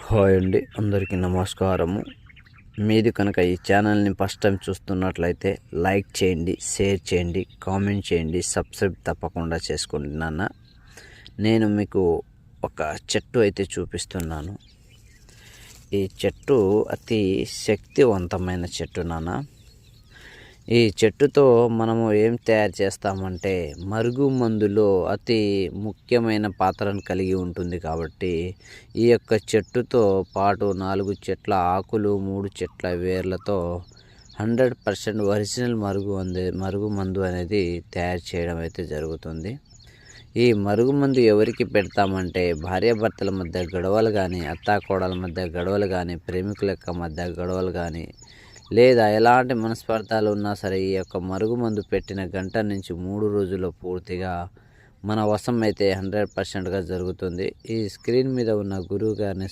Hi అండి, అందరికీ నమస్కారము. మీది కనుక ఈ ఛానల్ని ఫస్ట్ టైం చూస్తున్నట్లయితే లైక్ చేయండి, షేర్ చేయండి, కామెంట్ చేయండి, సబ్స్క్రైబ్ తప్పకుండా చేసుకోండి. నేను మీకు ఒక చెట్టు అయితే చూపిస్తున్నాను. ఈ చెట్టు అతి శక్తివంతమైన చెట్టు నాన్న. ఈ చెట్టుతో మనము ఏం తయారు చేస్తామంటే మరుగు మందులో అతి ముఖ్యమైన పాత్రను కలిగి ఉంటుంది. కాబట్టి ఈ యొక్క చెట్టుతో పాటు 4 చెట్ల ఆకులు, 3 చెట్ల వేర్లతో 100% ఒరిజినల్ మరుగు మందు అనేది తయారు చేయడం అయితే జరుగుతుంది. ఈ మరుగుమందు ఎవరికి పెడతామంటే భార్యాభర్తల మధ్య గొడవలు కానీ, అత్తాకోడల మధ్య గొడవలు కానీ, ప్రేమికుల యొక్క మధ్య గొడవలు కానీ, లేదా ఎలాంటి మనస్పర్ధాలు ఉన్నా సరే ఈ యొక్క మరుగుమందు పెట్టిన గంట నుంచి 3 రోజుల్లో పూర్తిగా మన వశం అయితే 100%గా జరుగుతుంది. ఈ స్క్రీన్ మీద ఉన్న గురువు గారిని